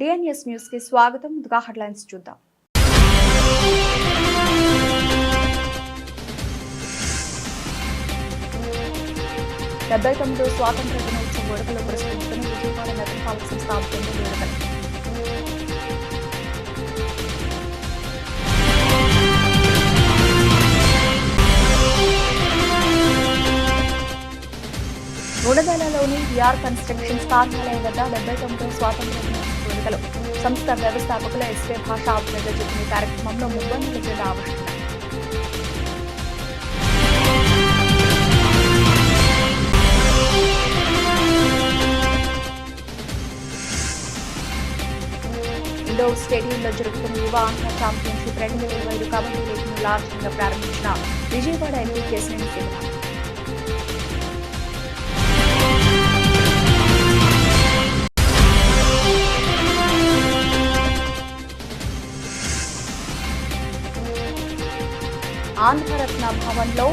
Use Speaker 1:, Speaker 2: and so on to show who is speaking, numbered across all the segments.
Speaker 1: DNS news కి స్వాగతం. ముందుగా హెడ్లైన్స్ చూద్దాం. డెబ్బై 79వ స్వాతంత్ర దినోత్సవ వేడుకలు పురస్కరించుకుని విజయవాడ నగరపాలక సంస్థ ఆధ్వర్యంలో వేడుకలు. గుణదలలోని విఆర్ కన్స్ట్రక్షన్స్ కార్యాలయం వద్ద 79వ స్వాతంత్ర దినోత్సవ వేడుకలు. సంస్థ వ్యవస్థాపకుల ఎస్వే భాష ఆధ్వర్యంలో జరిగిన కార్యక్రమంలో మువ్వన్నెల జెండా ఆవిష్కరణ. ఇండోర్ స్టేడియంలో జరుగుతున్న యువ ఆంధ్ర ఛాంపియన్షిప్ 2025 కబడ్డీ లీగ్ను లార్జంగా ప్రారంభించిన విజయవాడ ఎంపీ కేశినేని శివనాథ్. ఆంధ్రరత్న భవన్లో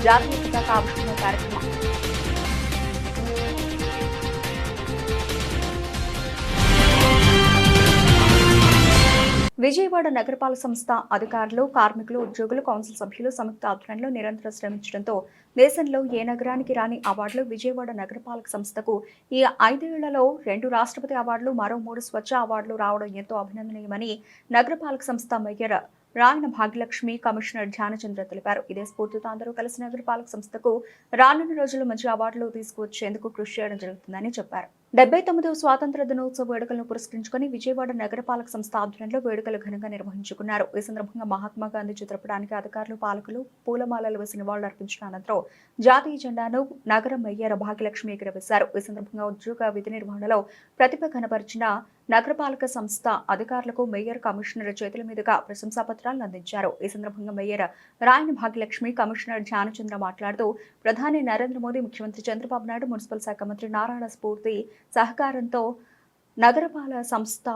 Speaker 1: జాతీయ పతాక ఆవిష్కరణ కార్యక్రమం. విజయవాడ నగరపాలక సంస్థ అధికారులు, కార్మికులు, ఉద్యోగులు, కౌన్సిల్ సభ్యులు సంయుక్త ఆధ్వర్యంలో నిరంతరం శ్రమించడంతో దేశంలో ఏ నగరానికి రాని అవార్డులు విజయవాడ నగరపాలక సంస్థకు ఈ 5 ఏళ్లలో 2 రాష్ట్రపతి అవార్డులు, మరో 3 స్వచ్ఛ అవార్డులు రావడం ఎంతో అభినందనీయమని నగరపాలక సంస్థ మేయర్ రాయన భాగ్యలక్ష్మి, కమిషనర్ ధ్యానచంద్ర తెలిపారు. ఇదే స్ఫూర్తితో అందరూ కలిసి నగరపాలక సంస్థకు రానున్న రోజుల్లో మంచి అవార్డులు తీసుకువచ్చేందుకు కృషి చేయడం జరుగుతుందని చెప్పారు. 79వ స్వాతంత్ర దినోత్సవ వేడుకలను పురస్కరించుకుని విజయవాడ నగరపాలక సంస్థ ఆధ్వర్యంలో వేడుకలు ఘనంగా నిర్వహించుకున్నారు. ఈ సందర్భంగా మహాత్మా గాంధీ చిత్రపటానికి అధికారులు, పాలకులు పూలమాలలు వేసి నివాళులర్పించిన అనంతరం జాతీయ జెండాను నగర మేయర్ భాగ్యలక్ష్మి ఎగురవేశారు. ఈ సందర్భంగా ఉద్యోగ విధి నిర్వహణలో ప్రతిభ కనబరిచిన నగరపాలక సంస్థ అధికారులకు మేయర్, కమిషనర్ చేతుల మీదుగా ప్రశంసా పత్రాలను అందించారు. ఈ సందర్భంగా మేయర్ రాయన భాగ్యలక్ష్మి, కమిషనర్ ధ్యానచంద్ర మాట్లాడుతూ ప్రధాని నరేంద్ర మోదీ, ముఖ్యమంత్రి చంద్రబాబు నాయుడు, మున్సిపల్ శాఖ మంత్రి నారాయణ స్ఫూర్తి సహకారంతో నగరపాలక సంస్థ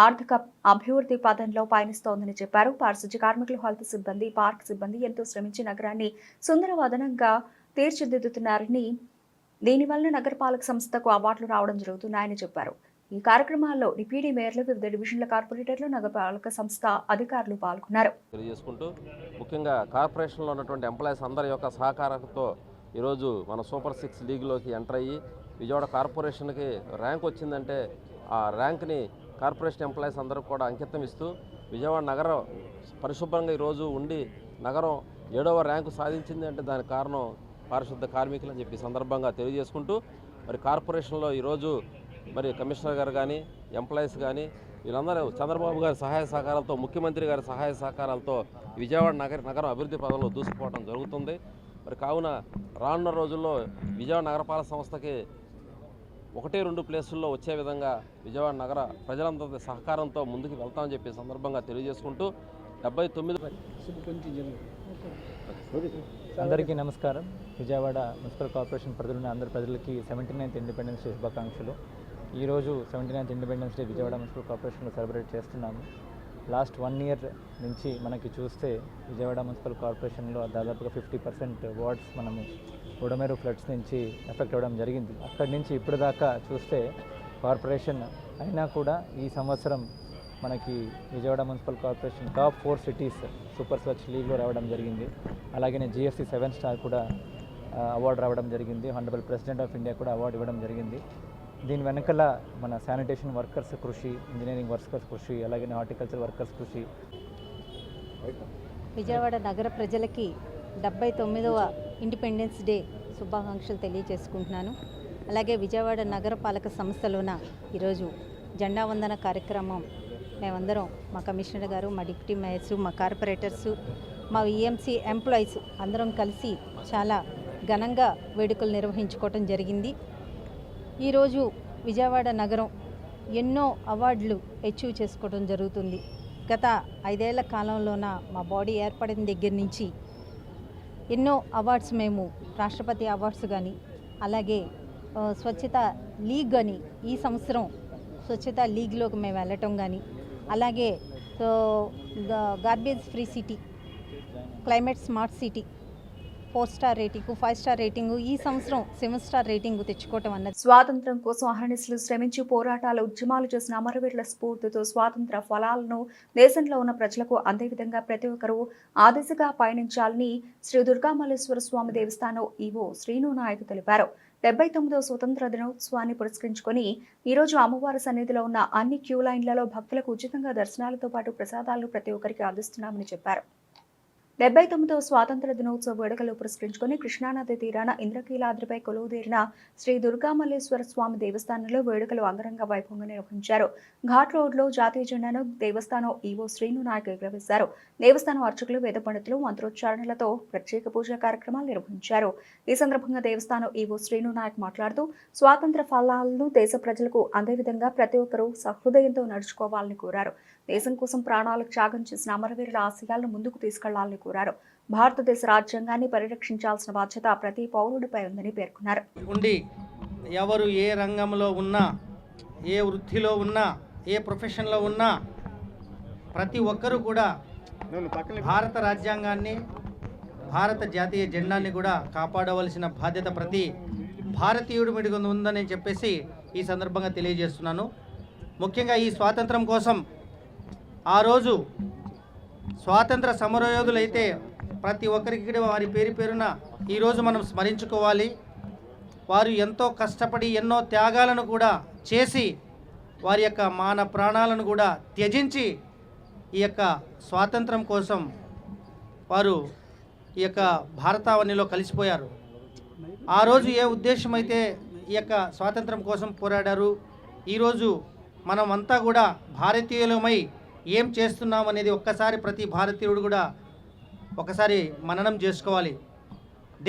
Speaker 1: ఆర్థిక అభివృద్ధి పథంలో పయనిస్తోందని చెప్పారు. పారిశుధ్య కార్మికులు, హెల్త్ సిబ్బంది, పార్క్ సిబ్బంది ఎంతో శ్రమించి నగరాన్ని సుందరవదనంగా తీర్చిదిద్దుతున్నారని, దీనివల్ల నగరపాలక సంస్థకు అవార్డులు రావడం జరుగుతున్నాయని చెప్పారు. ఈ కార్యక్రమాల్లో డిప్యూటీ మేయర్లు, వివిధ డివిజన్ల కార్పొరేటర్లు, నగరపాలక సంస్థ అధికారులు పాల్గొన్నారు.
Speaker 2: తెలియజేసుకుంటూ ముఖ్యంగా కార్పొరేషన్లో ఉన్నటువంటి ఎంప్లాయీస్ అందరి యొక్క సహకారంతో ఈరోజు మన సూపర్ 6 లీగ్లోకి ఎంటర్ అయ్యి విజయవాడ కార్పొరేషన్కి ర్యాంక్ వచ్చిందంటే ఆ ర్యాంక్ని కార్పొరేషన్ ఎంప్లాయీస్ అందరూ కూడా అంకితం ఇస్తూ విజయవాడ నగరం పరిశుభ్రంగా ఈరోజు ఉండి నగరం 7వ ర్యాంకు సాధించింది అంటే దానికి కారణం పారిశుద్ధ కార్మికులు అని చెప్పి సందర్భంగా తెలియజేసుకుంటూ మరి కార్పొరేషన్లో ఈరోజు మరి కమిషనర్ గారు కానీ, ఎంప్లాయీస్ కానీ వీళ్ళందరూ చంద్రబాబు గారి సహాయ సహకారాలతో, ముఖ్యమంత్రి గారి సహాయ సహకారాలతో విజయవాడ నగరం అభివృద్ధి పదంలో దూసుకుపోవడం జరుగుతుంది. మరి కావున రానున్న రోజుల్లో విజయవాడ నగరపాలక సంస్థకి 1-2 ప్లేసుల్లో వచ్చే విధంగా విజయవాడ నగర ప్రజలందరి సహకారంతో ముందుకు వెళ్తామని చెప్పి సందర్భంగా తెలియజేసుకుంటూ 79
Speaker 3: అందరికీ నమస్కారం. విజయవాడ మున్సిపల్ కార్పొరేషన్ పరిధిలోని అందరి ప్రజలకి 79th ఇండిపెండెన్స్ డే శుభాకాంక్షలు. ఈరోజు 79th independence day Vijayawada municipal కార్పొరేషన్లో సెలబ్రేట్ చేస్తున్నాము. లాస్ట్ 1 ఇయర్ నుంచి మనకి చూస్తే విజయవాడ మున్సిపల్ కార్పొరేషన్లో దాదాపుగా 50% వార్డ్స్ మనము ఉడమేరు ఫ్లడ్స్ నుంచి ఎఫెక్ట్ అవ్వడం జరిగింది. అక్కడి నుంచి ఇప్పుడు దాకా చూస్తే కార్పొరేషన్ అయినా కూడా ఈ సంవత్సరం మనకి Vijayawada municipal corporation top 4 cities super Swachh లీగ్లో రావడం జరిగింది. అలాగే GFC 7 స్టార్ కూడా అవార్డు రావడం జరిగింది. హానరబుల్ ప్రెసిడెంట్ ఆఫ్ ఇండియా కూడా అవార్డు ఇవ్వడం జరిగింది. దీని వెనకాల మన శానిటేషన్ వర్కర్స్ కృషి, ఇంజనీరింగ్ వర్కర్స్ కృషి, అలాగే హార్టికల్చర్ వర్కర్స్ కృషి.
Speaker 4: విజయవాడ నగర ప్రజలకి 79వ ఇండిపెండెన్స్ డే శుభాకాంక్షలు తెలియజేసుకుంటున్నాను. అలాగే విజయవాడ నగరపాలక సంస్థలోన ఈరోజు జెండా వందన కార్యక్రమం మేమందరం, మా కమిషనర్ గారు, మా డిప్యూటీ మేయర్స్, మా కార్పొరేటర్స్, మా EMC ఎంప్లాయీస్ అందరం కలిసి చాలా ఘనంగా వేడుకలు నిర్వహించుకోవటం జరిగింది. ఈరోజు విజయవాడ నగరం ఎన్నో అవార్డులు అచీవ్ చేసుకోవడం జరుగుతుంది. గత 5 ఏళ్ల కాలంలోన మా బాడీ ఏర్పడిన దగ్గర నుంచి ఎన్నో అవార్డ్స్ మేము రాష్ట్రపతి అవార్డ్స్ కానీ, అలాగే స్వచ్ఛత లీగ్ అని ఈ సంవత్సరం స్వచ్ఛత లీగ్లోకి మేము వెళ్ళటం కానీ, అలాగే garbage free city, climate smart city 4 star rating, 5 star rating, ఈ సంవత్సరం 7 స్టార్ రేటింగు తెచ్చుకోవటం అన్నది
Speaker 1: స్వాతంత్ర్యం కోసం అహర్నిశలు శ్రమించి పోరాటాలు ఉద్యమాలు చేసిన అమరవీరుల స్ఫూర్తితో స్వాతంత్ర ఫలాలను దేశంలో ఉన్న ప్రజలకు అందే విధంగా ప్రతి ఒక్కరూ ఆ దిశగా పయనించాలని శ్రీ దుర్గామల్లేశ్వర స్వామి దేవస్థానం ఈవో శ్రీను నాయక్ తెలిపారు. 79వ స్వతంత్ర దినోత్సవాన్ని పురస్కరించుకొని ఈరోజు అమ్మవారి సన్నిధిలో ఉన్న అన్ని క్యూ లైన్లలో భక్తులకు ఉచితంగా దర్శనాలతో పాటు ప్రసాదాలను ప్రతి ఒక్కరికి అందిస్తున్నామని చెప్పారు. 79వ స్వాతంత్ర దినోత్సవ వేడుకలు పురస్కరించుకొని కృష్ణానది తీరాన ఇంద్రకీలాద్రిపై కొలువుదీరిన శ్రీ దుర్గామల్లేశ్వర స్వామి దేవస్థానంలో వేడుకలు అంగరంగ వైభవంగా నిర్వహించారు. ఘాట్ రోడ్లో జాతీయ జెండాను దేవస్థానం ఈవో శ్రీను నాయక్ ఎగురవేశారు. దేవస్థానం అర్చకులు, వేద పండితులు మంత్రోచ్చారణలతో ప్రత్యేక పూజా కార్యక్రమాలు నిర్వహించారు. ఈ సందర్భంగా దేవస్థానం ఈవో శ్రీను నాయక్ మాట్లాడుతూ స్వాతంత్ర ఫలాలను దేశ ప్రజలకు అందే విధంగా ప్రతి ఒక్కరూ సహృదయంతో నడుచుకోవాలని కోరారు. దేశం కోసం ప్రాణాలకు త్యాగం చేసిన అమరవీరుల ఆశయాలను ముందుకు తీసుకెళ్లాలని కోరారు. భారతదేశ రాజ్యాంగాన్ని పరిరక్షించాల్సిన బాధ్యత ప్రతి పౌరుడిపై ఉందని పేర్కొన్నారు.
Speaker 5: ఎవరు ఏ రంగంలో ఉన్నా, ఏ వృత్తిలో ఉన్నా, ఏ ప్రొఫెషన్లో ఉన్నా ప్రతి ఒక్కరూ కూడా భారత రాజ్యాంగాన్ని, భారత జాతీయ జెండాన్ని కూడా కాపాడవలసిన బాధ్యత ప్రతి భారతీయుడి మీద ఉందని చెప్పేసి ఈ సందర్భంగా తెలియజేస్తున్నాను. ముఖ్యంగా ఈ స్వాతంత్రం కోసం ఆ రోజు స్వాతంత్ర సమరయోధులైతే ప్రతి ఒక్కరికి వారి పేరు పేరున ఈరోజు మనం స్మరించుకోవాలి. వారు ఎంతో కష్టపడి ఎన్నో త్యాగాలను కూడా చేసి వారి యొక్క మాన ప్రాణాలను కూడా త్యజించి ఈ యొక్క స్వాతంత్రం కోసం వారు ఈ యొక్క భారతావనిలో కలిసిపోయారు. ఆ రోజు ఏ ఉద్దేశం అయితే ఈ యొక్క స్వాతంత్రం కోసం పోరాడారు, ఈరోజు మనం అంతా కూడా భారతీయులమై ఏం చేస్తున్నాం అనేది ఒక్కసారి ప్రతి భారతీయుడు కూడా ఒకసారి మననం చేసుకోవాలి.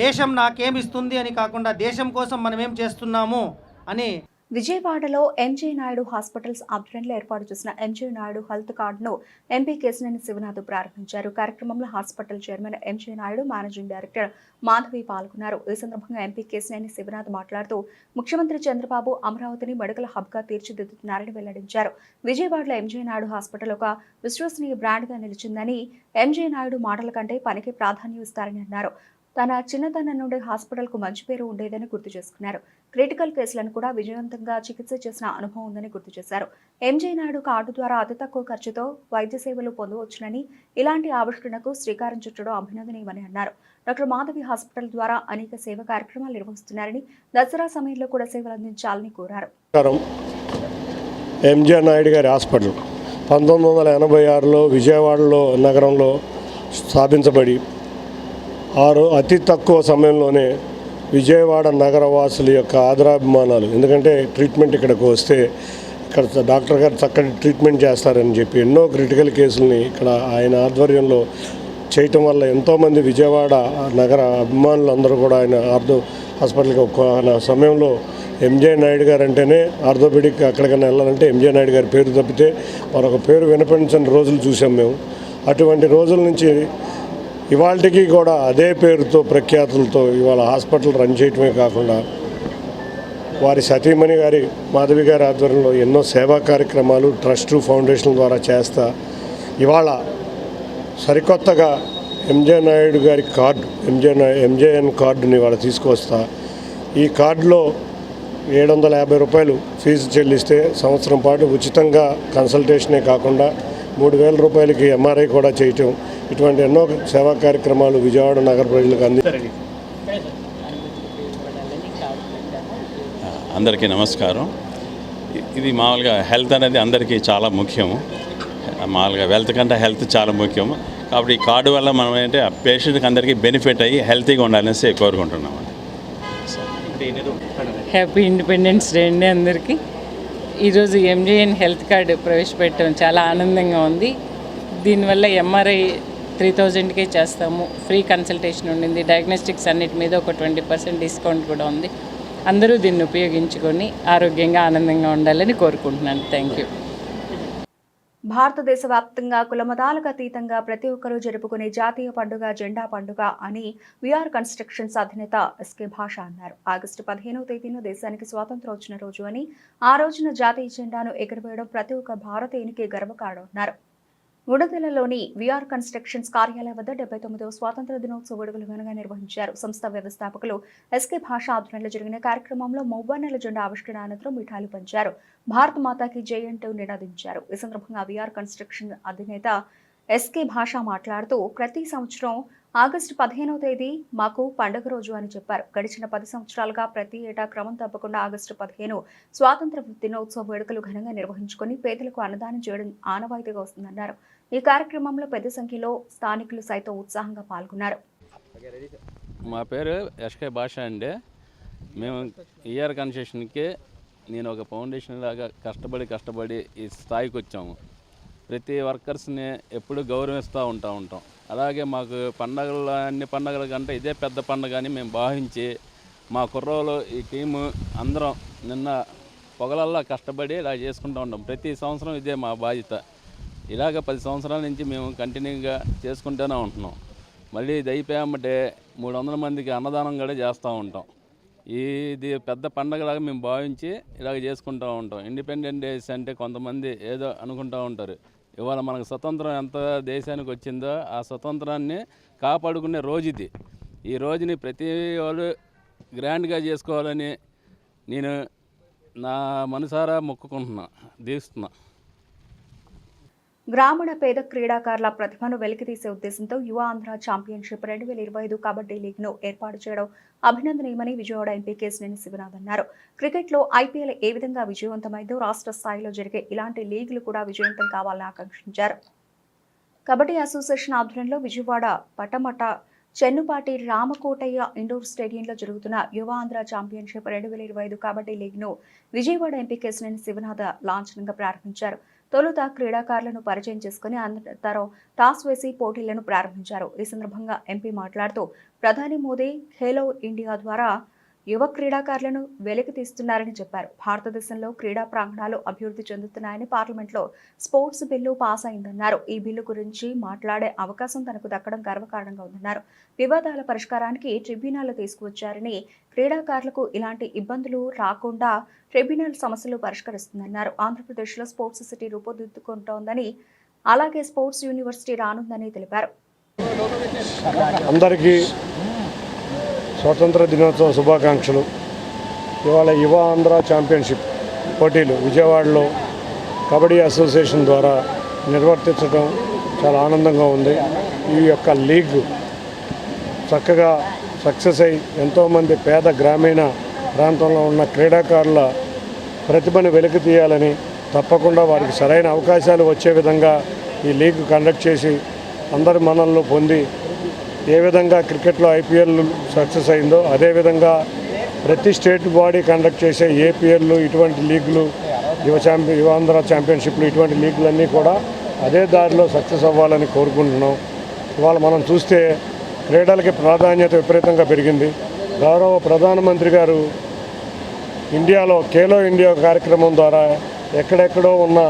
Speaker 5: దేశం నాకేమిస్తుంది అని కాకుండా దేశం కోసం మనం ఏం చేస్తున్నాము అని.
Speaker 1: విజయవాడలో ఎంజే నాయుడు హాస్పిటల్స్ ఆధ్వర్యంలో ఏర్పాటు చేసిన ఎంజే నాయుడు హెల్త్ కార్డును ఎంపీ కేశినేని శివనాథ్ ప్రారంభించారు. కార్యక్రమంలో hospital chairman MJ Naidu, managing director Madhavi పాల్గొన్నారు. ఈ సందర్భంగా ఎంపీ కేశినేని శివనాథ్ మాట్లాడుతూ ముఖ్యమంత్రి చంద్రబాబు అమరావతిని మెడికల్ హబ్గా తీర్చిదిద్దుతున్నారని వెల్లడించారు. విజయవాడలో ఎంజే నాయుడు హాస్పిటల్ ఒక విశ్వసనీయ బ్రాండ్గా నిలిచిందని, ఎంజే నాయుడు మాటల కంటే పనికి ప్రాధాన్యం ఇస్తారని అన్నారు. తన చిన్నతనం నుండి హాస్పిటల్కు మంచి పేరు ఉండేదని గుర్తు చేసుకున్నారు. క్రిటికల్ కేసులను కూడా విజయవంతంగా చికిత్స చేసిన అనుభవం ఉందని గుర్తు చేశారు. ఎంజే నాయుడు కార్డు ద్వారా అతి తక్కువ ఖర్చుతో వైద్య సేవలు పొందవచ్చునని, ఇలాంటి ఆవిష్కరణకు శ్రీకారం చుట్టడం అభినందనీయమని అన్నారు. డాక్టర్ మాధవి హాస్పిటల్ ద్వారా అనేక సేవా కార్యక్రమాలు నిర్వహిస్తున్నారని, దసరా సమయంలో కూడా సేవలు అందించాలని కోరారు.
Speaker 6: ఎంజే నాయుడు గారి హాస్పిటల్ 1986లో విజయవాడలో నగరంలో స్థాపించబడి అతి తక్కువ సమయంలోనే విజయవాడ నగరవాసుల యొక్క ఆదరాభిమానాలు, ఎందుకంటే ట్రీట్మెంట్ ఇక్కడికి వస్తే ఇక్కడ డాక్టర్ గారు చక్కటి ట్రీట్మెంట్ చేస్తారని చెప్పి ఎన్నో క్రిటికల్ కేసుల్ని ఇక్కడ ఆయన ఆధ్వర్యంలో చేయటం వల్ల ఎంతోమంది విజయవాడ నగర అభిమానులు అందరూ కూడా ఆయన హాస్పిటల్కి ఒక సమయంలో ఎంజే నాయుడు గారు అంటేనే ఆర్థోపెడిక్ ఎక్కడికైనా వెళ్ళాలంటే ఎంజే నాయుడు గారి పేరు తప్పితే మరొక పేరు వినపడించని రోజులు చూసాం మేము. అటువంటి రోజుల నుంచి ఇవాళకి కూడా అదే పేరుతో ప్రఖ్యాతులతో ఇవాళ హాస్పిటల్ రన్ చేయటమే కాకుండా వారి సతీమణి గారి మాధవి గారి ఆధ్వర్యంలో ఎన్నో సేవా కార్యక్రమాలు ట్రస్ట్ ఫౌండేషన్ ద్వారా చేస్తా ఇవాళ సరికొత్తగా ఎంజే నాయుడు గారి కార్డు ఎంజేఎన్ కార్డుని ఇవాళ తీసుకొస్తా. ఈ కార్డులో 750 రూపాయలు ఫీజు చెల్లిస్తే సంవత్సరం పాటు ఉచితంగా కన్సల్టేషనే కాకుండా 3000 రూపాయలకి ఎంఆర్ఐ కూడా చేయటం, ఇటువంటి ఎన్నో సేవా కార్యక్రమాలు విజయవాడ నగర ప్రజలకు
Speaker 7: అందరికీ నమస్కారం. ఇది మామూలుగా హెల్త్ అనేది అందరికీ చాలా ముఖ్యము. మామూలుగా వెల్త్ కంటే హెల్త్ చాలా ముఖ్యం. కాబట్టి ఈ కార్డు వల్ల మనం ఏంటంటే ఆ పేషెంట్కి అందరికీ బెనిఫిట్ అయ్యి హెల్తీగా ఉండాలనేసి కోరుకుంటున్నాం.
Speaker 8: హ్యాపీ ఇండిపెండెన్స్ డే అండి అందరికీ. ఈరోజు ఎంజేఎన్ హెల్త్ కార్డు ప్రవేశపెట్టడం చాలా ఆనందంగా ఉంది. దీనివల్ల ఎంఆర్ఐ 3000కే చేస్తాము, ఫ్రీ కన్సల్టేషన్ ఉండింది, డయాగ్నోస్టిక్స్ అన్నిటి మీద ఒక 20% డిస్కౌంట్ కూడా ఉంది. అందరూ దీన్ని ఉపయోగించుకొని ఆరోగ్యంగా ఆనందంగా ఉండాలని కోరుకుంటున్నాను. Thank you.
Speaker 1: భారతదేశ వ్యాప్తంగా కులమతాలకు అతీతంగా ప్రతి ఒక్కరూ జరుపుకునే జాతీయ పండుగ జెండా పండుగ అని విఆర్ కన్స్ట్రక్షన్స్ అధినేత ఎస్కే భాష అన్నారు. ఆగస్టు 15వ తేదీన దేశానికి స్వాతంత్రం వచ్చిన రోజు అని, ఆ రోజున జాతీయ జెండాను ఎగురవేయడం ప్రతి ఒక్క భారతీయునికి గర్వకారణమన్నారు. గుడదలలోని విఆర్ కన్స్ట్రక్షన్స్ కార్యాలయం వద్ద 79వ స్వాతంత్ర దినోత్సవ వేడుకలు ఘనంగా నిర్వహించారు. సంస్థ వ్యవస్థాపకులు ఎస్కే భాష ఆధ్వర్యంలో జరిగిన కార్యక్రమంలో మువ్వన్నెల జెండా ఆవిష్కరణ అనంతరం మిఠాయిలు పంచారు. భారత మాతాకి జై అంటూ నినాదించారు. ఈ సందర్భంగా విఆర్ కన్స్ట్రక్షన్ అధినేత ఎస్కే భాష మాట్లాడుతూ ప్రతి సంవత్సరం ఆగస్టు 15వ తేదీ మాకు పండుగ రోజు అని చెప్పారు. గడిచిన 10 సంవత్సరాలుగా ప్రతి ఏటా క్రమం తప్పకుండా ఆగస్టు 15 స్వాతంత్ర దినోత్సవ వేడుకలు ఘనంగా నిర్వహించుకుని పేదలకు అన్నదానం చేయడం ఆనవాయితీగా వస్తుందన్నారు. ఈ కార్యక్రమంలో పెద్ద సంఖ్యలో స్థానికులు సైతం ఉత్సాహంగా పాల్గొన్నారు.
Speaker 9: మా పేరు ఎస్కే భాష అండి. మేము ఈఆర్ కన్స్ట్రక్షన్కి నేను ఒక ఫౌండేషన్ లాగా కష్టపడి ఈ స్థాయికి వచ్చాము. ప్రతి వర్కర్స్ని ఎప్పుడు గౌరవిస్తూ ఉంటాం. అలాగే మాకు అన్ని పండగల కంటే ఇదే పెద్ద పండుగ అని మేము భావించి మా కుర్రోలు ఈ టీము అందరం నిన్న పొగలల్లా కష్టపడి ఇలా చేసుకుంటూ ఉంటాం. ప్రతి సంవత్సరం ఇదే మా బాధ్యత. ఇలాగ 10 సంవత్సరాల నుంచి మేము కంటిన్యూగా చేసుకుంటూనే ఉంటున్నాం. మళ్ళీ ఇది అయిపోయామంటే 300 మందికి అన్నదానం కూడా చేస్తూ ఉంటాం. ఇది పెద్ద పండగలాగా మేము భావించి ఇలాగ చేసుకుంటూ ఉంటాం. ఇండిపెండెంట్ డేస్ అంటే కొంతమంది ఏదో అనుకుంటూ ఉంటారు. ఇవాళ మనకు స్వతంత్రం ఎంత దేశానికి వచ్చిందో ఆ స్వతంత్రాన్ని కాపాడుకునే రోజు ఇది. ఈ రోజుని ప్రతి వాళ్ళు గ్రాండ్గా చేసుకోవాలని నేను నా మనసారా మొక్కుకుంటున్నా, దీస్తున్నా.
Speaker 1: గ్రామీణ పేద క్రీడాకారుల ప్రతిభను వెలికితీసే ఉద్దేశంతో యువ ఆంధ్ర ఛాంపియన్షిప్ 2025 కబడ్డీ లీగ్ను ఏర్పాటు చేయడం అభినందనీయమని విజయవాడ ఎంపీ కేశినేని శివనాథ్ అన్నారు. క్రికెట్లో ఐపీఎల్ ఏ విధంగా విజయవంతమైందో రాష్ట్ర స్థాయిలో జరిగే ఇలాంటి లీగులు కూడా విజయవంతం కావాలని ఆకాంక్షించారు. కబడ్డీ అసోసియేషన్ ఆధ్వర్యంలో విజయవాడ పటమట చెన్నుపాటి రామకోటయ్య ఇండోర్ స్టేడియంలో జరుగుతున్న యువ ఆంధ్ర ఛాంపియన్షిప్ 2025 కబడ్డీ లీగ్ను విజయవాడ ఎంపీ కేశినేని శివనాథ్ లాంఛనంగా ప్రారంభించారు. తొలుత క్రీడాకారులను పరిచయం చేసుకుని అనంతరం టాస్ వేసి పోటీలను ప్రారంభించారు. ఈ సందర్భంగా ఎంపీ మాట్లాడుతూ ప్రధాని మోదీ ఖేలో ఇండియా ద్వారా యువ క్రీడాకారులను వెలికి తీస్తున్నారని చెప్పారు. భారతదేశంలో క్రీడా ప్రాంగణాలు అభివృద్ధి చెందుతున్నాయని పార్లమెంట్లో స్పోర్ట్స్ బిల్లు పాస్ అయిందన్నారు. ఈ బిల్లు గురించి మాట్లాడే అవకాశం తనకు దక్కడం గర్వకారణంగా ఉందన్నారు. వివాదాల పరిష్కారానికి ట్రిబ్యునల్ తీసుకువచ్చారని, క్రీడాకారులకు ఇలాంటి ఇబ్బందులు రాకుండా ట్రిబ్యునల్ సమస్యలు పరిష్కరిస్తుందన్నారు. ఆంధ్రప్రదేశ్లో స్పోర్ట్స్ సిటీ రూపుదిద్దుకుంటోందని, అలాగే స్పోర్ట్స్ యూనివర్సిటీ రానుందని తెలిపారు.
Speaker 6: అందరికీ స్వాతంత్ర దినోత్సవ శుభాకాంక్షలు. ఇవాళ యువ ఆంధ్ర ఛాంపియన్షిప్ పోటీలు విజయవాడలో కబడ్డీ అసోసియేషన్ ద్వారా నిర్వర్తించడం చాలా ఆనందంగా ఉంది. ఈ యొక్క లీగ్ చక్కగా సక్సెస్ అయి ఎంతోమంది పేద గ్రామీణ ప్రాంతంలో ఉన్న క్రీడాకారుల ప్రతిభను వెలికి తీయాలని, తప్పకుండా వారికి సరైన అవకాశాలు వచ్చే విధంగా ఈ లీగ్ కండక్ట్ చేసి అందరి మన్ననలు పొంది ఏ విధంగా క్రికెట్లో ఐపీఎల్ సక్సెస్ అయిందో అదేవిధంగా ప్రతి స్టేట్ బాడీ కండక్ట్ చేసే ఏపీఎల్ ఇటువంటి లీగులు, యువ ఆంధ్ర ఛాంపియన్షిప్లు ఇటువంటి లీగులన్నీ కూడా అదే దారిలో సక్సెస్ అవ్వాలని కోరుకుంటున్నాం. ఇవాళ మనం చూస్తే క్రీడలకి ప్రాధాన్యత విపరీతంగా పెరిగింది. గౌరవ ప్రధానమంత్రి గారు ఇండియాలో ఖేలో ఇండియా కార్యక్రమం ద్వారా ఎక్కడెక్కడో ఉన్న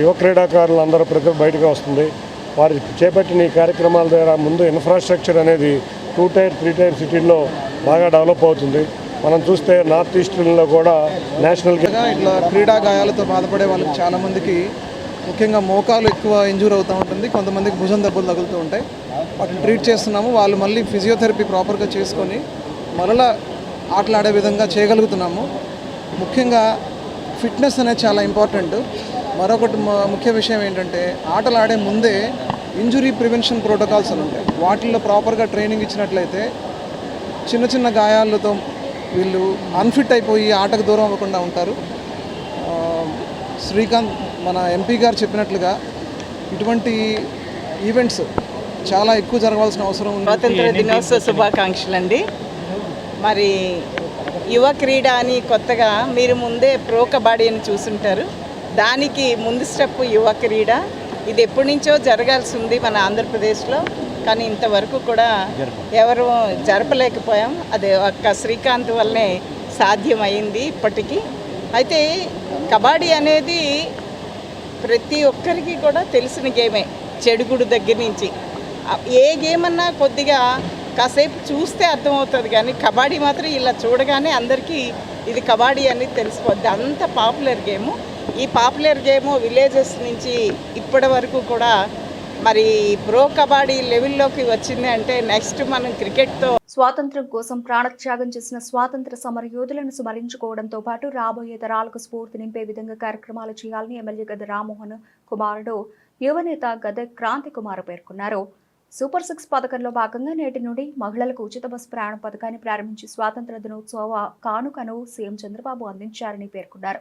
Speaker 6: యువ క్రీడాకారులందరూ ప్రతిభ బయటకు వస్తుంది. వారు చేపట్టిన ఈ కార్యక్రమాల ద్వారా ముందు ఇన్ఫ్రాస్ట్రక్చర్ అనేది 2 టైర్ 3 టైర్ సిటీల్లో బాగా డెవలప్ అవుతుంది. మనం చూస్తే నార్త్ ఈస్ట్లో కూడా నేషనల్
Speaker 10: ఇట్లా క్రీడా గాయాలతో బాధపడే వాళ్ళకి చాలామందికి ముఖ్యంగా మోకాలు ఎక్కువ ఇంజూర్ అవుతూ ఉంటుంది, కొంతమందికి భుజం దెబ్బలు తగులుతూ ఉంటాయి. వాటిని ట్రీట్ చేస్తున్నాము. వాళ్ళు మళ్ళీ ఫిజియోథెరపీ ప్రాపర్గా చేసుకొని మరలా ఆటలాడే విధంగా చేయగలుగుతున్నాము. ముఖ్యంగా ఫిట్నెస్ అనేది చాలా ఇంపార్టెంట్. మరొకటి ముఖ్య విషయం ఏంటంటే ఆటలు ఆడే ముందే ఇంజురీ ప్రివెన్షన్ ప్రోటోకాల్స్ అని ఉంటాయి. వాటిల్లో ప్రాపర్గా ట్రైనింగ్ ఇచ్చినట్లయితే చిన్న గాయాలతో వీళ్ళు అన్ఫిట్ అయిపోయి ఆటకు దూరం అవ్వకుండా ఉంటారు. శ్రీకాంత్ మన ఎంపీ గారు చెప్పినట్లుగా ఇటువంటి ఈవెంట్స్ చాలా ఎక్కువ జరగాల్సిన అవసరం ఉంది.
Speaker 11: స్వాతంత్ర దినోత్సవ శుభాకాంక్షలు అండి. మరి యువ క్రీడ అని కొత్తగా మీరు ముందే ప్రో కబడ్డీ అని చూసుంటారు. దానికి ముందు స్టెప్ యువ క్రీడ. ఇది ఎప్పటి నుంచో జరగాల్సి ఉంది మన ఆంధ్రప్రదేశ్లో, కానీ ఇంతవరకు కూడా ఎవరు జరపలేకపోయాం. అది ఒక్క శ్రీకాంత్ వల్లనే సాధ్యమైంది ఇప్పటికీ. అయితే కబడ్డీ అనేది ప్రతి ఒక్కరికి కూడా తెలిసిన గేమే, చెడుగుడు దగ్గర నుంచి. ఏ గేమ్ అన్నా కొద్దిగా కాసేపు చూస్తే అర్థమవుతుంది, కానీ కబడ్డీ మాత్రం ఇలా చూడగానే అందరికీ ఇది కబడ్డీ అనేది తెలిసిపోద్ది. అంత పాపులర్ గేము. ఈ పాపులర్ గేమ్ విలేజెస్ నుంచి ఇప్పటి వరకు కూడా మరి ప్రో కబడ్డీ లెవెల్లోకి వచ్చింది అంటే నెక్స్ట్ మనం క్రికెట్తో
Speaker 1: స్వాతంత్ర్యం కోసం ప్రాణత్యాగం చేసిన స్వాతంత్ర సమర యోధులను స్మరించుకోవడంతో పాటు రాబోయే తరాలకు స్ఫూర్తి నింపే విధంగా కార్యక్రమాలు చేయాలని ఎమ్మెల్యే గద్దె రామ్మోహన్ కుమారుడు యువనేత గద్దె క్రాంతి కుమార్ పేర్కొన్నారు. సూపర్ 6 పథకంలో భాగంగా నేటి నుండి మహిళలకు ఉచిత బస్సు ప్రయాణ పథకాన్ని ప్రారంభించి స్వాతంత్ర దినోత్సవ కానుకను సీఎం చంద్రబాబు అందించారని పేర్కొన్నారు.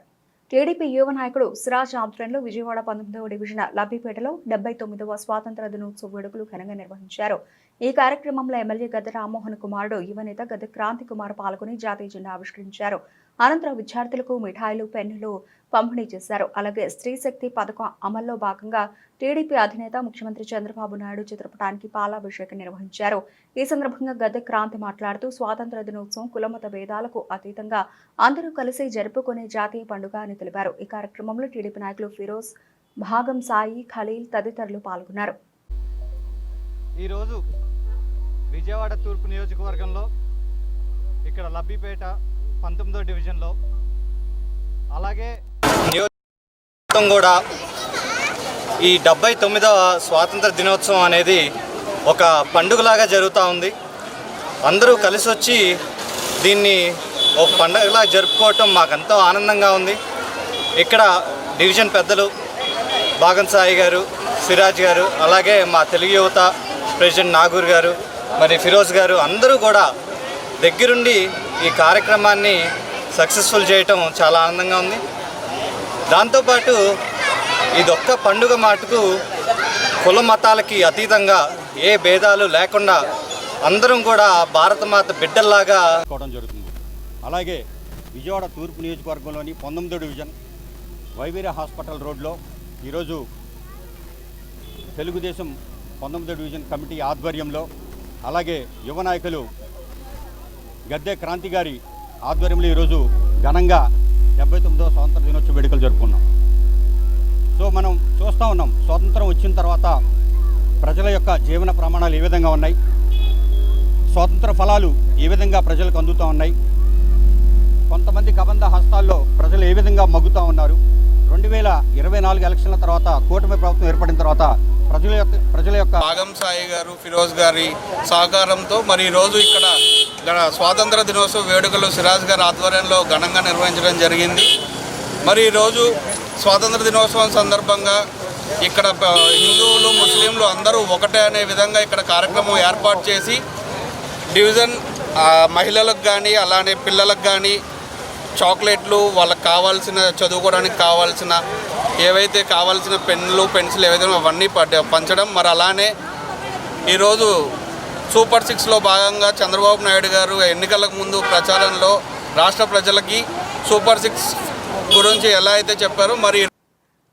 Speaker 1: టీడీపీ యువ నాయకుడు సిరాజ్ ఆధ్వర్యంలో విజయవాడ 19వ డివిజన్ లబ్బిపేటలో 79వ స్వాతంత్ర దినోత్సవ వేడుకలు ఘనంగా నిర్వహించారు. ఈ కార్యక్రమంలో ఎమ్మెల్యే గద్దె రామ్మోహన్ కుమారుడు యువనేత గద్దె క్రాంతి కుమార్ పాల్గొని జాతీయ జెండా ఆవిష్కరించారు. అనంతరం విద్యార్థులకు మిఠాయిలు, పెన్నులు పంపిణీ చేశారు. అలాగే స్త్రీ శక్తి పథకం అమల్లో భాగంగా టీడీపీ అధినేత ముఖ్యమంత్రి చంద్రబాబు నాయుడు చిత్రపటానికి పాలాభిషేకం నిర్వహించారు. ఈ సందర్భంగా గద్దె క్రాంతి మాట్లాడుతూ స్వాతంత్ర దినోత్సవం కులమత భేదాలకు అతీతంగా అందరూ కలిసి జరుపుకునే జాతీయ పండుగ అని తెలిపారు. ఈ కార్యక్రమంలో టీడీపీ నాయకులు ఫిరోజ్, భాగం సాయి, ఖలీల్ తదితరులు పాల్గొన్నారు.
Speaker 12: ఈరోజు విజయవాడ తూర్పు నియోజకవర్గంలో ఇక్కడ లబ్బిపేట 19వ డివిజన్లో అలాగే నియోజకవర్గం కూడా ఈ 79వ స్వాతంత్ర దినోత్సవం అనేది ఒక పండుగలాగా జరుగుతూ ఉంది. అందరూ కలిసి వచ్చి దీన్ని ఒక పండుగలా జరుపుకోవటం మాకెంతో ఆనందంగా ఉంది. ఇక్కడ డివిజన్ పెద్దలు భాగం సాయి గారు, సిరాజ్ గారు, అలాగే మా తెలుగు యువత ప్రెసిడెంట్ నాగూర్ గారు, మరి ఫిరోజ్ గారు అందరూ కూడా దగ్గరుండి ఈ కార్యక్రమాన్ని సక్సెస్ఫుల్ చేయటం చాలా ఆనందంగా ఉంది. దాంతోపాటు ఇదొక్క పండుగ మాటకు కుల మతాలకి అతీతంగా ఏ భేదాలు లేకుండా అందరం కూడా భారతమాత బిడ్డల్లాగా
Speaker 13: చేసుకోవడం జరుగుతుంది. అలాగే విజయవాడ తూర్పు నియోజకవర్గంలోని 19వ డివిజన్ వైవీర హాస్పిటల్ రోడ్లో ఈరోజు తెలుగుదేశం 19వ డివిజన్ కమిటీ ఆధ్వర్యంలో అలాగే యువ నాయకులు గద్దె క్రాంతి గారి ఆధ్వర్యంలో ఈరోజు ఘనంగా 79వ స్వాతంత్ర దినోత్సవ వేడుకలు జరుపుకున్నాం. సో మనం చూస్తూ ఉన్నాం, స్వాతంత్రం వచ్చిన తర్వాత ప్రజల యొక్క జీవన ప్రమాణాలు ఏ విధంగా ఉన్నాయి, స్వాతంత్ర ఫలాలు ఏ విధంగా ప్రజలకు అందుతూ ఉన్నాయి, కొంతమంది కబంధ హస్తాల్లో ప్రజలు ఏ విధంగా మగ్గుతూ ఉన్నారు. 2024 ఎలక్షన్ల తర్వాత కూటమి ప్రభుత్వం ఏర్పడిన తర్వాత ప్రజల యొక్క
Speaker 14: భాగం సాయి గారు, ఫిరోజ్ గారి సహకారంతో మరి ఈరోజు ఇక్కడ స్వాతంత్ర దినోత్సవ వేడుకలు సిరాజ్ గారి ఆధ్వర్యంలో ఘనంగా నిర్వహించడం జరిగింది. మరి ఈరోజు స్వాతంత్ర దినోత్సవం సందర్భంగా ఇక్కడ హిందువులు, ముస్లింలు అందరూ ఒకటే అనే విధంగా ఇక్కడ కార్యక్రమం ఏర్పాటు చేసి డివిజన్ మహిళలకు కానీ అలానే పిల్లలకు కానీ చాక్లెట్లు, వాళ్ళకి కావాల్సిన చదువుకోవడానికి కావాల్సిన ఏవైతే కావాల్సిన పెన్నులు, పెన్సిల్ ఏవైతే అవన్నీ పంచడం. మరి అలానే ఈరోజు సూపర్ 6లో భాగంగా చంద్రబాబు నాయుడు గారు ఎన్నికలకు ముందు ప్రచారంలో రాష్ట్ర ప్రజలకి సూపర్ 6 గురించి ఎలా అయితే చెప్పారో మరి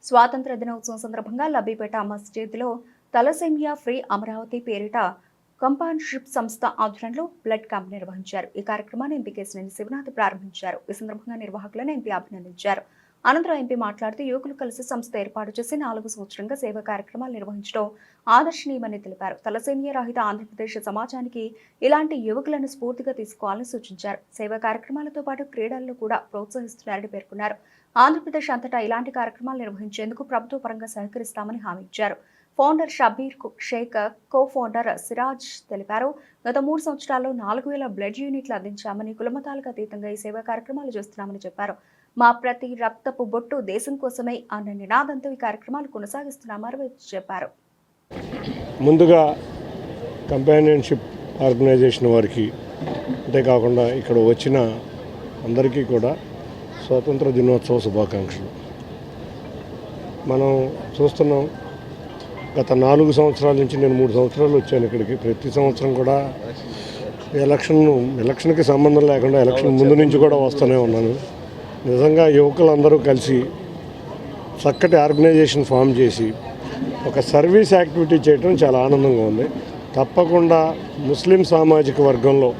Speaker 1: స్వాతంత్ర దినోత్సవం సందర్భంగా లబ్బిపేట మస్జిద్లో తలసేమియా ఫ్రీ అమరావతి పేరిట కంపాన్షిప్ సంస్థ ఆధ్వర్యంలో బ్లడ్ క్యాంప్ నిర్వహించారు. ఈ కార్యక్రమాన్ని ఎంపీ కేశినేని శివనాథ్ ప్రారంభించారు. ఈ సందర్భంగా నిర్వాహకులను ఎంపీ అభినందించారు. అనంతరం ఎంపీ మాట్లాడుతూ యువకులు కలిసి సంస్థ ఏర్పాటు చేసి 4 సంవత్సరంగా సేవా కార్యక్రమాలు నిర్వహించడం ఆదర్శనీయమని తెలిపారు. తలసేమియా రహిత ఆంధ్రప్రదేశ్ సమాజానికి ఇలాంటి యువకులను స్ఫూర్తిగా తీసుకోవాలని సూచించారు. సేవా కార్యక్రమాలతో పాటు క్రీడల్లో కూడా ప్రోత్సహిస్తున్నారని పేర్కొన్నారు. ఆంధ్రప్రదేశ్ అంతటా ఇలాంటి కార్యక్రమాలు నిర్వహించేందుకు ప్రభుత్వ పరంగా సహకరిస్తామని హామీ ఇచ్చారు. Founder Shabbir Sheikh, co founder Siraj తెలిపారు. గత 3 సంవత్సరాల్లో 4000 బ్లడ్ యూనిట్లు అందించామని, కులమతాలకు అతీతంగా ఈ సేవా కార్యక్రమాలు చేస్తున్నామని చెప్పారు. మా ప్రతి రక్తపు బొట్టు దేశం కోసమే అన్న నినాదంతో ఈ కార్యక్రమాలు కొనసాగిస్తున్నామని చెప్పారు.
Speaker 6: ముందుగా కంపానియన్షిప్ ఆర్గనైజేషన్ వారికి అంతేకాకుండా ఇక్కడ వచ్చిన అందరికీ కూడా స్వాతంత్ర దినోత్సవ శుభాకాంక్షలు. మనం చూస్తున్నాం, గత 4 సంవత్సరాల నుంచి నేను 3 సంవత్సరాలు వచ్చాను ఇక్కడికి. ప్రతి సంవత్సరం కూడా ఎలక్షన్కి సంబంధం లేకుండా ఎలక్షన్ ముందు నుంచి కూడా వస్తూనే ఉన్నాను. నిజంగా యువకులందరూ కలిసి చక్కటి ఆర్గనైజేషన్ ఫామ్ చేసి ఒక సర్వీస్ యాక్టివిటీ చేయడం చాలా ఆనందంగా ఉంది. తప్పకుండా ముస్లిం సామాజిక వర్గంలో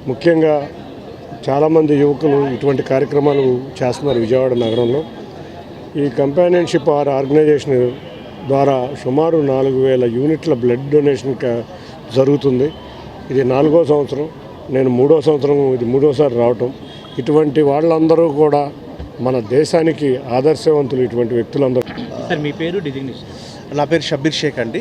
Speaker 6: ముఖ్యంగా చాలామంది యువకులు ఇటువంటి కార్యక్రమాలు చేస్తున్నారు విజయవాడ నగరంలో. ఈ కంపానియన్షిప్ ఆర్గనైజేషన్ ద్వారా సుమారు 4000 యూనిట్ల బ్లడ్ డొనేషన్ జరుగుతుంది. ఇది 4వ సంవత్సరం, నేను 3వ సంవత్సరం, ఇది 3వసారి రావటం. ఇటువంటి వాళ్ళందరూ కూడా మన దేశానికి ఆదర్శవంతులు ఇటువంటి వ్యక్తులందరూ.
Speaker 3: సార్ మీ పేరు, డిజిగ్నేషన్?
Speaker 15: నా పేరు షబ్బీర్ షేక్ అండి.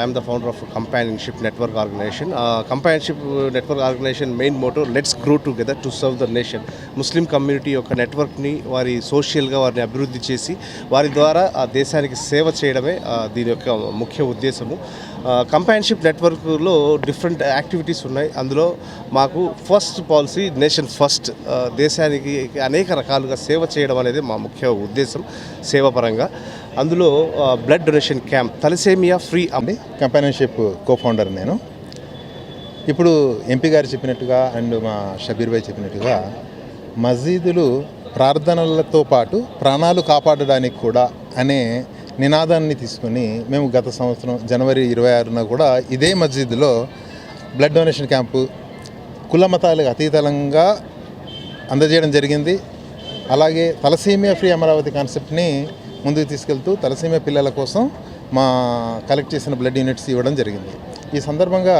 Speaker 15: I'm the founder of companionship network organization. Companionship network organization main motto let's grow together to serve the nation. Muslim community యొక్క నెట్వర్క్ని వారి సోషల్గా వారిని అభివృద్ధి చేసి వారి ద్వారా ఆ దేశానికి సేవ చేయడమే దీని యొక్క ముఖ్య ఉద్దేశము. కంపానియన్షిప్ నెట్వర్క్లో డిఫరెంట్ యాక్టివిటీస్ ఉన్నాయి. అందులో మాకు ఫస్ట్ పాలసీ నేషన్ ఫస్ట్, దేశానికి అనేక రకాలుగా సేవ చేయడం అనేది మా ముఖ్య ఉద్దేశం సేవాపరంగా. అందులో blood donation camp, thalassaemia free అండి.
Speaker 16: కంపానియన్షిప్ కో-ఫౌండర్ నేను. ఇప్పుడు ఎంపీ గారు చెప్పినట్టుగా అండ్ మా షబీర్ భాయ్ చెప్పినట్టుగా మసీదులు ప్రార్థనలతో పాటు ప్రాణాలు కాపాడడానికి కూడా అనే నినాదాన్ని తీసుకుని మేము గత సంవత్సరం జనవరి 26న కూడా ఇదే మస్జిద్లో బ్లడ్ డొనేషన్ క్యాంపు కుల మతాలకు అతీతంగా అందజేయడం జరిగింది. అలాగే తలసీమియా ఫ్రీ అమరావతి కాన్సెప్ట్ని ముందుకు తీసుకెళ్తూ తలసీమియా పిల్లల కోసం మా కలెక్ట్ చేసిన బ్లడ్ యూనిట్స్ ఇవ్వడం జరిగింది. ఈ సందర్భంగా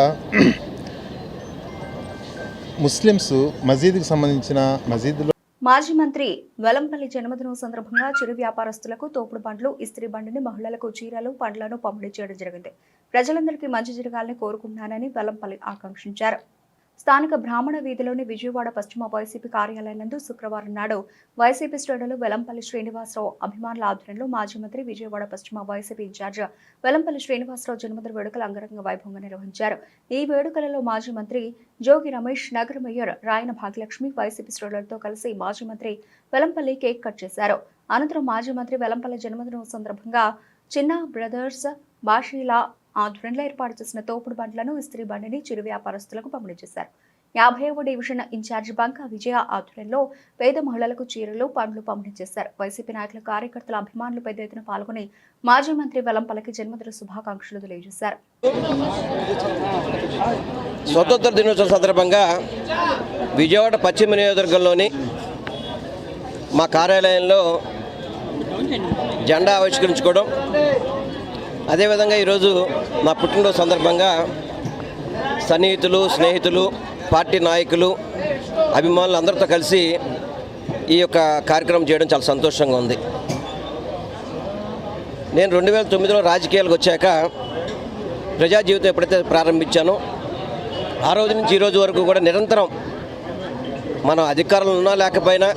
Speaker 16: ముస్లిమ్స్ మసీదుకి సంబంధించిన మసీదులో
Speaker 1: మాజీ మంత్రి వెల్లంపల్లి జన్మదినం సందర్భంగా చిరు వ్యాపారస్తులకు తోపుడు బండ్లు, ఇస్త్రీ బండిని, మహిళలకు చీరలు, పండ్లను పంపిణీ చేయడం జరిగింది. ప్రజలందరికీ మంచి జరగాలని కోరుకుంటున్నానని వెల్లంపల్లి ఆకాంక్షించారు. స్థానిక బ్రాహ్మణ వీధిలోని విజయవాడ పశ్చిమ వైసీపీ కార్యాలయం నందు శుక్రవారం నాడు వైసీపీ శ్రేణులు వెల్లంపల్లి శ్రీనివాసరావు అభిమానుల ఆధ్వర్యంలో మాజీ మంత్రి, విజయవాడ పశ్చిమ వైసీపీ ఇన్ఛార్జ్ వెల్లంపల్లి శ్రీనివాసరావు జన్మదిన వేడుకలు అంగరంగ వైభవంగా నిర్వహించారు. ఈ వేడుకలలో మాజీ మంత్రి జోగి రమేష్, నగర మేయర్ రాయన భాగ్యలక్ష్మి వైసీపీ శ్రేణులతో కలిసి మాజీ మంత్రి వెల్లంపల్లి కేక్ కట్ చేశారు. అనంతరం మాజీ మంత్రి వెల్లంపల్లి జన్మదినం సందర్భంగా చిన్న బ్రదర్స్ బాషీలా ఆధ్వర్యంలో ఏర్పాటు చేసిన తోపుడు బండ్లను, ఇస్త్రీ బండిని చిరు వ్యాపారస్తులకు పంపిణీ చేశారు. 50వ డివిజన్ ఇన్ఛార్జ్ బంకా విజయ ఆధ్వర్యంలో పేద మహిళలకు చీరలు, పండ్లు పంపిణీ చేశారు. వైసీపీ నాయకుల, కార్యకర్తల, అభిమానులు పెద్ద ఎత్తున పాల్గొని మాజీ మంత్రి వెల్లంపల్లికి జన్మదిన శుభాకాంక్షలు తెలియజేశారు.
Speaker 17: స్వతంత్ర దినోత్సవం సందర్భంగా విజయవాడ పశ్చిమ నియోజకవర్గంలోని మా కార్యాలయంలో జెండా ఆవిష్కరించుకోవడం, అదేవిధంగా ఈరోజు నా పుట్టినరోజు సందర్భంగా సన్నిహితులు, స్నేహితులు, పార్టీ నాయకులు, అభిమానులు అందరితో కలిసి ఈ యొక్క కార్యక్రమం చేయడం చాలా సంతోషంగా ఉంది. నేను 2009లో రాజకీయాలకు వచ్చాక ప్రజా జీవితం ఎప్పుడైతే ప్రారంభించానో ఆ రోజు నుంచి ఈ రోజు వరకు కూడా నిరంతరం మనం అధికారంలో ఉన్నా లేకపోయినా,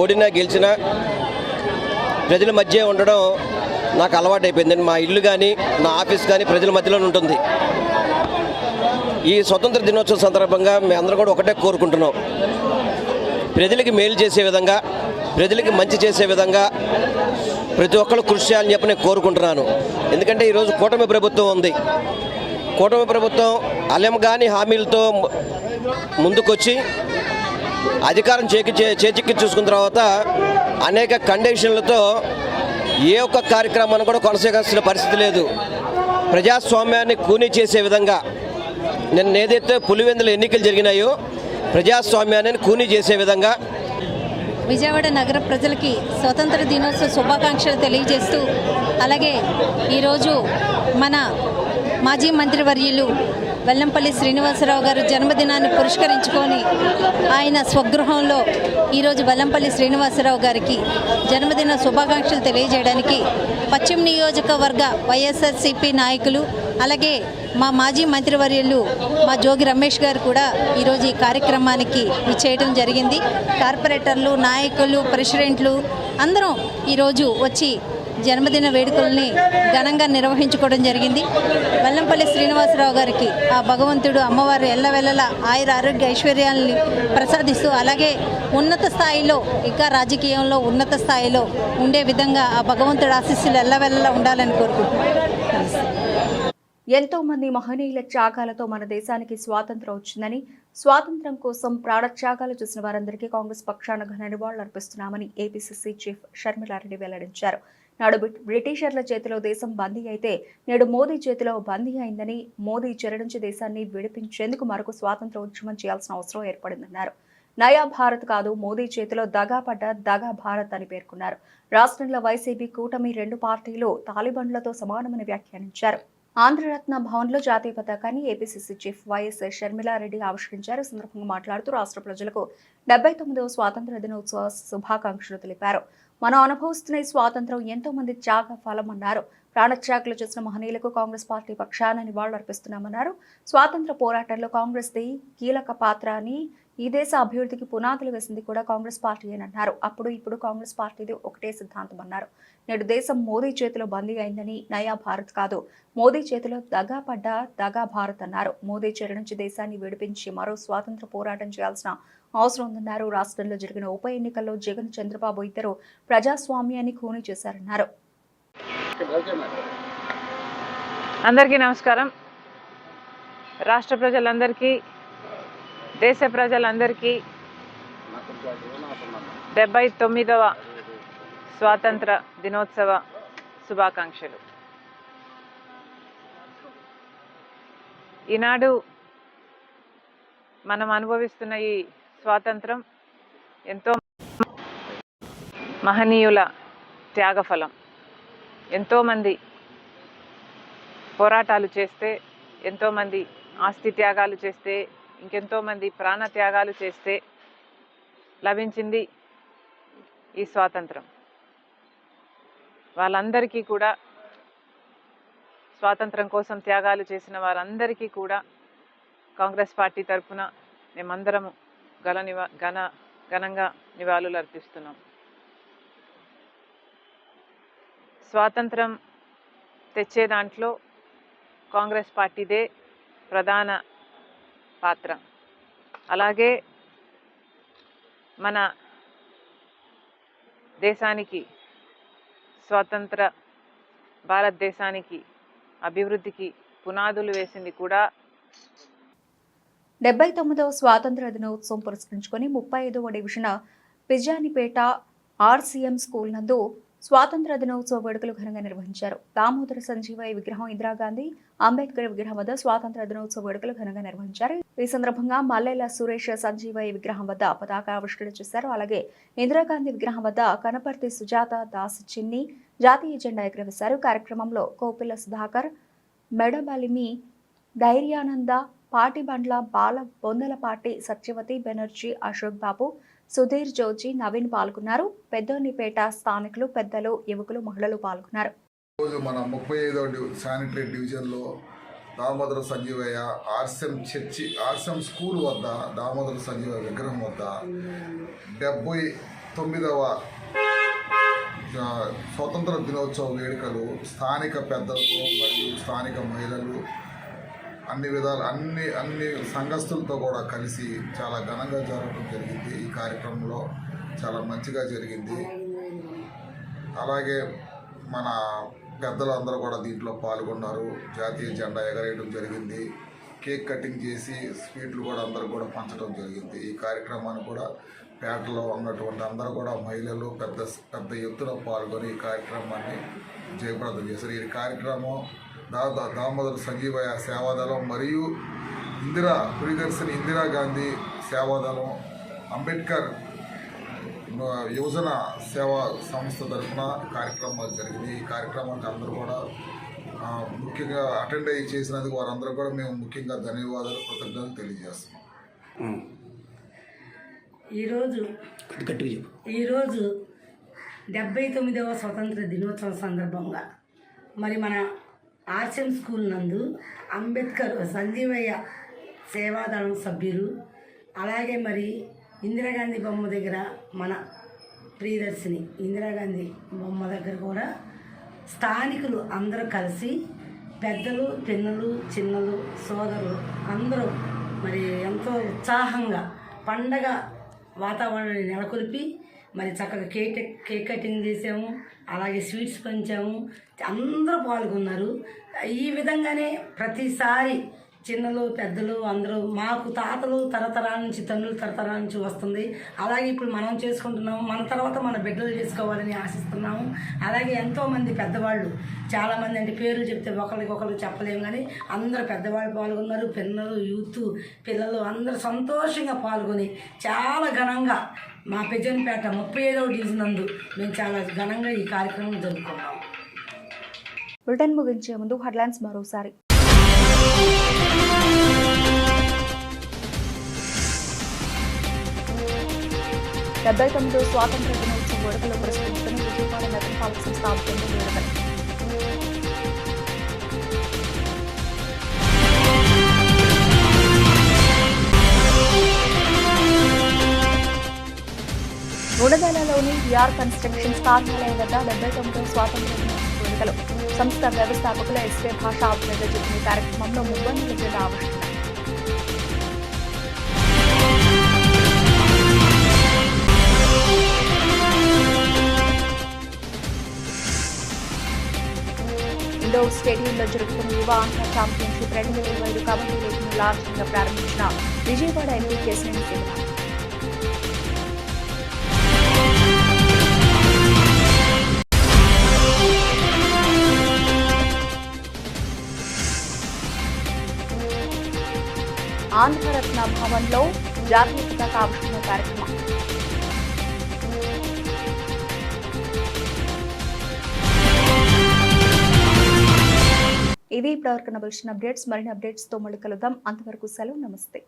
Speaker 17: ఓడినా గెలిచినా ప్రజల మధ్య ఉండడం నాకు అలవాటు అయిపోయింది. మా ఇల్లు కానీ, నా ఆఫీస్ కానీ ప్రజల మధ్యలోనే ఉంటుంది. ఈ స్వతంత్ర దినోత్సవం సందర్భంగా మేము అందరూ కూడా ఒకటే కోరుకుంటున్నాం, ప్రజలకి మేలు చేసే విధంగా, ప్రజలకి మంచి చేసే విధంగా ప్రతి ఒక్కరు కృషి చేయాలని చెప్పి నేను కోరుకుంటున్నాను. ఎందుకంటే ఈరోజు కూటమి ప్రభుత్వం ఉంది. కూటమి ప్రభుత్వం అలెంగాని హామీలతో ముందుకొచ్చి అధికారం చేజిక్కి చూసుకున్న తర్వాత అనేక కండిషన్లతో ఏ ఒక్క కార్యక్రమాన్ని కూడా కొనసాగాల్సిన పరిస్థితి లేదు. ప్రజాస్వామ్యాన్ని కూనీ చేసే విధంగా నిన్న ఏదైతే పులివెందుల ఎన్నికలు జరిగినాయో ప్రజాస్వామ్యాన్ని కూనీ చేసే విధంగా
Speaker 4: విజయవాడ నగర ప్రజలకి స్వతంత్ర దినోత్సవ శుభాకాంక్షలు తెలియజేస్తూ, అలాగే ఈరోజు మన మాజీ మంత్రివర్యులు వెల్లంపల్లి శ్రీనివాసరావు గారు జన్మదినాన్ని పురస్కరించుకొని ఆయన స్వగృహంలో ఈరోజు వెల్లంపల్లి శ్రీనివాసరావు గారికి జన్మదిన శుభాకాంక్షలు తెలియజేయడానికి పశ్చిమ నియోజకవర్గ వైఎస్ఆర్సీపీ నాయకులు, అలాగే మా మాజీ మంత్రివర్యులు మా జోగి రమేష్ గారు కూడా ఈరోజు ఈ కార్యక్రమానికి విచ్చేయడం జరిగింది. కార్పొరేటర్లు, నాయకులు, ప్రెసిడెంట్లు అందరం ఈరోజు వచ్చి జన్మదిన వేడుకల్ని ఘనంగా నిర్వహించుకోవడం జరిగింది. వెల్లంపల్లి శ్రీనివాసరావు గారికి ఆ భగవంతుడు, అమ్మవారు ఎల్లవెల్లలా ఆయుర ఆరోగ్య ఐశ్వర్యాలని ప్రసాదిస్తూ, అలాగే ఉన్నత స్థాయిలో, ఇంకా రాజకీయంలో ఉన్నత స్థాయిలో ఉండే విధంగా ఆ భగవంతుడు ఆశీస్సులు ఎల్లవెల్లలా ఉండాలని కోరుకుంటున్నాను.
Speaker 1: ఎంతో మంది మహనీయుల త్యాగాలతో మన దేశానికి స్వాతంత్రం వచ్చిందని, స్వాతంత్రం కోసం ప్రాణత్యాగాలు చేసిన వారందరికీ కాంగ్రెస్ పక్షాన ఘన నివాళులర్పిస్తున్నామని ఏపీసీసీ చీఫ్ షర్మిలారెడ్డి వెల్లడించారు. నాడు బ్రిటిషర్ల చేతిలో దేశం బందీ అయితే నేడు మోదీ చేతిలో బందీ అయిందని, మోదీ చెర నుంచి దేశాన్ని విడిపించేందుకు మరొక స్వాతంత్ర ఉద్యమం చేయాల్సిన అవసరం ఏర్పడిందన్నారు. నయా భారత్ కాదు, మోదీ చేతిలో దగాపడ్డ దగా భారత్ అని పేర్కొన్నారు. రాష్ట్రంలో వైసీపీ కూటమి 2 పార్టీలు తాలిబాన్లతో సమానమని వ్యాఖ్యానించారు. ఆంధ్రరత్న భవన్లో జాతీయ పతాకాన్ని ఏపీసీసీ చీఫ్ వైఎస్ షర్మిలారెడ్డి ఆవిష్కరించారు. ఈ సందర్భంగా మాట్లాడుతూ రాష్ట్ర ప్రజలకు 79వ స్వాతంత్ర దినోత్సవ శుభాకాంక్షలు తెలిపారు. మనం అనుభవిస్తున్న ఈ స్వాతంత్రం ఎంతో మంది త్యాగ ఫలమన్నారు. ప్రాణత్యాగులు చేసిన మహనీయులకు కాంగ్రెస్ పార్టీ పక్షాన నివాళులర్పిస్తున్నామన్నారు. స్వాతంత్ర పోరాటంలో కాంగ్రెస్ది కీలక పాత్ర అని, ఈ దేశ అభివృద్ధికి పునాదులు వేసింది కూడా కాంగ్రెస్ పార్టీ అని అన్నారు. అప్పుడు ఇప్పుడు కాంగ్రెస్ పార్టీది ఒకటే సిద్ధాంతం అన్నారు. నేడు దేశం మోదీ చేతిలో బందీ అయిందని, నయా భారత్ కాదు, మోదీ చేతిలో దగా పడ్డ దగా భారత్ అన్నారు. మోదీ చెర నుంచి దేశాన్ని విడిపించి మరో స్వాతంత్ర పోరాటం చేయాల్సిన అవసరం ఉందన్నారు. రాష్ట్రంలో జరిగిన ఉప ఎన్నికల్లో జగన్, చంద్రబాబు ఇద్దరు ప్రజాస్వామ్యాన్ని ఖూనీ చేశారన్నారు.
Speaker 18: అందరికీ నమస్కారం. రాష్ట్ర ప్రజలందరికీ, దేశ ప్రజలందరికీ 79వ స్వాతంత్ర దినోత్సవ శుభాకాంక్షలు. ఈనాడు మనం అనుభవిస్తున్న ఈ స్వాతంత్రం ఎంతో మహనీయుల త్యాగఫలం. ఎంతోమంది పోరాటాలు చేస్తే, ఎంతోమంది ఆస్తి త్యాగాలు చేస్తే, ఇంకెంతోమంది ప్రాణ త్యాగాలు చేస్తే లభించింది ఈ స్వాతంత్రం. వాళ్ళందరికీ కూడా, స్వాతంత్రం కోసం త్యాగాలు చేసిన వారందరికీ కూడా కాంగ్రెస్ పార్టీ తరఫున మేమందరము ఘనంగా నివాళులు అర్పిస్తున్నాం. స్వాతంత్రం తెచ్చే దాంట్లో కాంగ్రెస్ పార్టీదే ప్రధాన పాత్ర. అలాగే మన దేశానికి, స్వతంత్ర భారతదేశానికి అభివృద్ధికి పునాదులు వేసింది కూడా
Speaker 1: 79వ స్వాతంత్ర దినోత్సవం పురస్కరించుకొని 35వ డివిజన్ పిజానిపేట ఆర్సీఎం స్కూల్ నందు స్వాతంత్ర దినోత్సవ వేడుకలు ఘనంగా నిర్వహించారు. దామోదర సంజీవయ్య విగ్రహం, ఇందిరాగాంధీ, అంబేద్కర్ విగ్రహం వద్ద స్వాతంత్ర దినోత్సవ వేడుకలు ఘనంగా నిర్వహించారు. ఈ సందర్భంగా మల్లెల సురేష్ సంజీవయ్య విగ్రహం వద్ద పతాక ఆవిష్కరణ చేశారు. అలాగే ఇందిరాగాంధీ విగ్రహం వద్ద కనపర్తి సుజాత దాస్ చిన్ని జాతీయ జెండా ఎగురవేశారు. కార్యక్రమంలో కోపిల్ల సుధాకర్, మెడబలిమి ధైర్యానంద, పాటిబండ్ల బాల, బొందలపాటి సత్యవతి, బెనర్జీ, అశోక్ బాబు, సుధీర్ జోజీ, నవీన్ పాల్గొన్నారు. పెద్దోనిపేట స్థానికులు, పెద్దలు, యువకులు, మహిళలు పాల్గొన్నారు.
Speaker 19: రోజు మన 35వ శానిటరీ డివిజన్లో దామోదర సంజీవయ్య ఆర్సీఎం స్కూల్ వద్ద దామోదర సంజీవయ్య విగ్రహం వద్ద 79వ స్వతంత్ర దినోత్సవ వేడుకలు స్థానిక పెద్దలతో మరియు స్థానిక మహిళలు అన్ని సంఘస్థులతో కూడా కలిసి చాలా ఘనంగా జరగడం జరిగింది. ఈ కార్యక్రమంలో చాలా మంచిగా జరిగింది. అలాగే మన పెద్దలందరూ కూడా దీంట్లో పాల్గొన్నారు. జాతీయ జెండా ఎగరేయడం జరిగింది. కేక్ కటింగ్ చేసి స్వీట్లు కూడా అందరూ కూడా పంచడం జరిగింది. ఈ కార్యక్రమాన్ని కూడా పేటలో ఉన్నటువంటి అందరూ కూడా మహిళలు పెద్ద ఎత్తున పాల్గొని ఈ కార్యక్రమాన్ని జయప్రదం చేశారు. ఈ కార్యక్రమం దామోదర సంజీవయ్య సేవాదళం మరియు ప్రియదర్శిని ఇందిరాగాంధీ సేవాదళం, అంబేద్కర్ యువజన సేవా సంస్థ తరఫున కార్యక్రమాలు జరిగింది. ఈ కార్యక్రమానికి అందరూ కూడా ముఖ్యంగా అటెండ్ అయ్యి చేసినందుకు వారందరూ కూడా మేము ముఖ్యంగా ధన్యవాదాలు, కృతజ్ఞతలు తెలియజేస్తున్నాం.
Speaker 20: ఈరోజు 79వ స్వతంత్ర దినోత్సవం సందర్భంగా మరి మన ఆర్సీఎం స్కూల్ నందు అంబేద్కర్ సంజీవయ్య సేవాదళం సభ్యులు, అలాగే మరి ఇందిరాగాంధీ బొమ్మ దగ్గర మన ప్రియదర్శిని ఇందిరాగాంధీ బొమ్మ దగ్గర కూడా స్థానికులు అందరూ కలిసి, పెద్దలు, పిన్నలు, చిన్నలు, సోదరులు అందరూ మరి ఎంతో ఉత్సాహంగా పండగ వాతావరణాన్ని నెలకొల్పి మరి చక్కగా కేక్ కటింగ్ చేసాము. అలాగే స్వీట్స్ పంచాము. అందరూ పాల్గొన్నారు. ఈ విధంగానే ప్రతిసారి చిన్నలు, పెద్దలు అందరూ మాకు తాతలు తరతరాల నుంచి, తండ్రులు తరతరాల నుంచి వస్తుంది. అలాగే ఇప్పుడు మనం చేసుకుంటున్నాము. మన తర్వాత మన బిడ్డలు చేసుకోవాలని ఆశిస్తున్నాము. అలాగే ఎంతోమంది పెద్దవాళ్ళు, చాలామంది అంటే పేర్లు చెప్తే ఒకరికి చెప్పలేము, కానీ అందరూ పెద్దవాళ్ళు పాల్గొన్నారు. పిల్లలు, యూత్, పిల్లలు అందరూ సంతోషంగా పాల్గొని చాలా ఘనంగా మా పెజన్పేట 35వ డివిజన్ నందు మేము చాలా ఘనంగా ఈ కార్యక్రమం జరుపుకున్నాము.
Speaker 1: బులెటిన్ ముగించే ముందు హెడ్లైన్స్ మరోసారి. డెబ్బై 79వ స్వాతంత్ర దినోత్సవ వేడుకలు పురస్కరించుకుని విజయవాడ నగరపాలక సంస్థ ఆధ్వర్యంలో వేడుకలు. గుణదలలోని విఆర్ కన్స్ట్రక్షన్స్ కార్యాలయం వద్ద 79వ స్వాతంత్ర దినోత్సవ వేడుకలు. సంస్థ వ్యవస్థాపకులు ఎస్వే భాష ఆధ్వర్యంలో జరిగిన కార్యక్రమంలో మువ్వన్నెల జెండా ఆవిష్కరణ. ఇండోర్ స్టేడియంలో జరుగుతున్న యువ ఆంధ్ర ఛాంపియన్షిప్ 2025 కబడ్డీ లీగ్ను లార్జంగా ప్రారంభించిన విజయవాడ ఎంపీ కేశినేని శివరాం. ఆంధ్రరత్న భవన్లో జాతీయ పతాక ఆవిష్కరణ కార్యక్రమం. ఇది ఇప్పటివరకు బులెటిన్ అప్డేట్స్. మరిన్ని అప్డేట్స్తో మళ్ళీ కలుద్దాం. అంతవరకు సెలవు. నమస్తే.